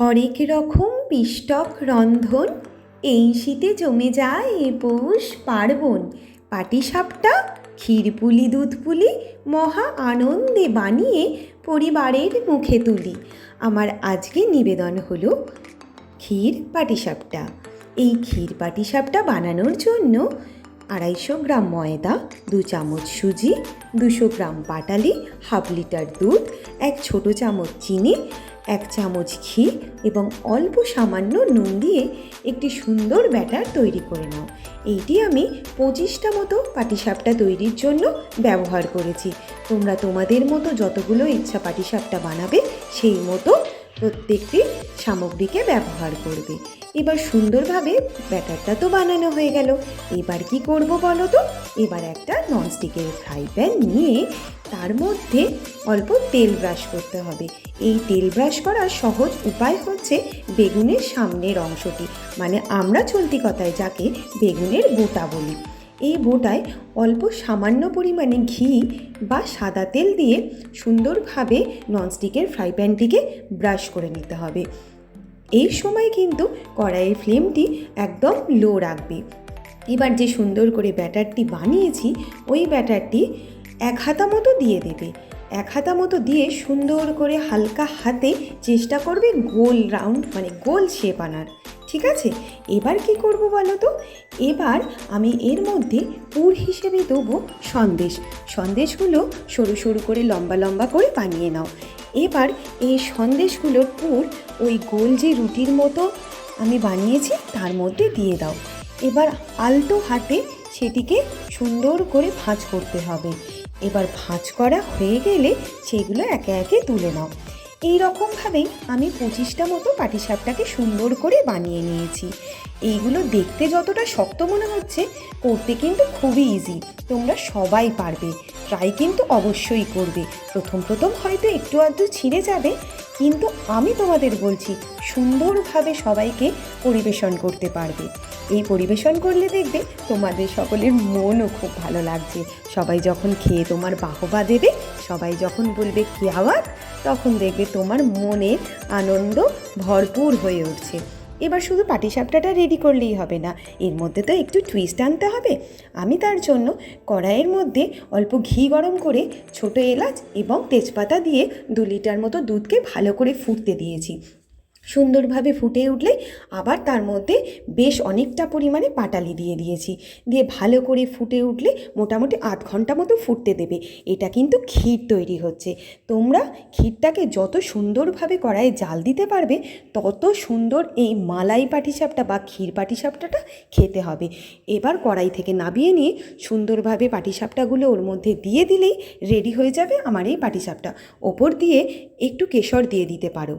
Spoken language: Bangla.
হরেক রকম পিষ্টক রন্ধন, এই শীতে জমে যায় পৌষ পার্বণ। পাটিসাপটা, ক্ষীরপুলি, দুধপুলি মহা আনন্দে বানিয়ে পরিবারের মুখে তুলি। আমার আজকে নিবেদন হলো ক্ষীর পাটিসাপটা। এই ক্ষীর পাটিসাপটা বানানোর জন্য 250 গ্রাম ময়দা, 2 চামচ সুজি, 200 গ্রাম পাটালি, হাফ লিটার দুধ, 1 ছোট চামচ চিনি, 1 চামচ ঘি এবং অল্প সামান্য নুন দিয়ে একটি সুন্দর ব্যাটার তৈরি করে নাও। এইটি আমি 25টা মতো পাটিসাপটা তৈরির জন্য ব্যবহার করেছি। তোমরা তোমাদের মতো যতগুলো ইচ্ছা পাটিসাপটা বানাবে সেই মতো প্রত্যেকটি সামগ্রীকে ব্যবহার করবে। এবার সুন্দরভাবে ব্যাটারটা তো বানানো হয়ে গেল। এবার কি করব বলো তো? এবার একটা ননস্টিকের ফ্রাই প্যান নিয়ে তার মধ্যে অল্প তেল ব্রাশ করতে হবে। এই তেল ব্রাশ করার সহজ উপায় হচ্ছে বেগুনের সামনের অংশটি, মানে আমরা চলতি কথায় যাকে বেগুনের বোটা বলি। এই বোটায় অল্প সামান্য পরিমাণে ঘি বা সাদা তেল দিয়ে সুন্দরভাবে ননস্টিকের ফ্রাই প্যানটিকে ব্রাশ করে নিতে হবে। এই সময় কিন্তু কড়াইয়ের ফ্লেমটি একদম লো রাখবে। এবার যে সুন্দর করে ব্যাটারটি বানিয়েছি ওই ব্যাটারটি 1 হাতা মতো দিয়ে দেবে। 1 হাতা মতো দিয়ে সুন্দর করে হালকা হাতে চেষ্টা করবে গোল রাউন্ড, মানে গোল শেপ আনার। ঠিক আছে, এবার কি করব বলো তো? এবার আমি এর মধ্যে পুর হিসেবে দেবো সন্দেশ। সন্দেশগুলো সরু সরু করে লম্বা লম্বা করে বানিয়ে নাও। এবার এই সন্দেশগুলোর পুর ওই গোল যে রুটির মতো আমি বানিয়েছি তার মধ্যে দিয়ে দাও। এবার আলতো হাতে সেটিকে সুন্দর করে ভাঁজ করতে হবে। এবার ভাঁজ করা হয়ে গেলে সেগুলো একে একে তুলে নাও। এই রকমভাবেই আমি 25টা মতো পাটিসাপটাকে সুন্দর করে বানিয়ে নিয়েছি। এইগুলো দেখতে যতটা শক্ত মনে হচ্ছে, করতে কিন্তু খুবই ইজি। তোমরা সবাই পারবে, ট্রাই কিন্তু অবশ্যই করবে। প্রথম হয়তো একটু আধটু ছিঁড়ে যাবে, কিন্তু আমি তোমাদের বলছি সুন্দরভাবে সবাইকে পরিবেশন করতে পারবে। এই পরিবেশন করলে দেখবে তোমাদের সকলের মনও খুব ভালো লাগছে। সবাই যখন খেয়ে তোমার বাহবা দেবে, সবাই যখন বলবে কি আওয়াজ, তখন দেখবে তোমার মনে আনন্দ ভরপুর হয়ে উঠছে। এবার শুধু পাটিসাপটাটা রেডি করলেই হবে না, এর মধ্যে তো একটু টুইস্ট আনতে হবে। আমি তার জন্য কড়াইয়ের মধ্যে অল্প ঘি গরম করে ছোট এলাচ এবং তেজপাতা দিয়ে 2 লিটার মতো দুধকে ভালো করে ফুটতে দিয়েছি। সুন্দরভাবে ফুটে উঠলে আবার তার মধ্যে বেশ অনেকটা পরিমাণে পাটালি দিয়ে দিয়েছি। দিয়ে ভালো করে ফুটে উঠলে মোটামুটি 8 ঘন্টা মতো ফুটতে দেবে। এটা কিন্তু ক্ষীর তৈরি হচ্ছে। তোমরা ক্ষীরটাকে যত সুন্দরভাবে কড়াইয়ে জাল দিতে পারবে তত সুন্দর এই মালাই পাটিসাপটা বা ক্ষীর পাটিসাপটাটা খেতে হবে। এবার কড়াই থেকে নামিয়ে নিয়ে সুন্দরভাবে পাটিসাপটাগুলো ওর মধ্যে দিয়ে দিলেই রেডি হয়ে যাবে আমার এই পাটিসাপটা। ওপর দিয়ে একটু কেশর দিয়ে দিতে পারো।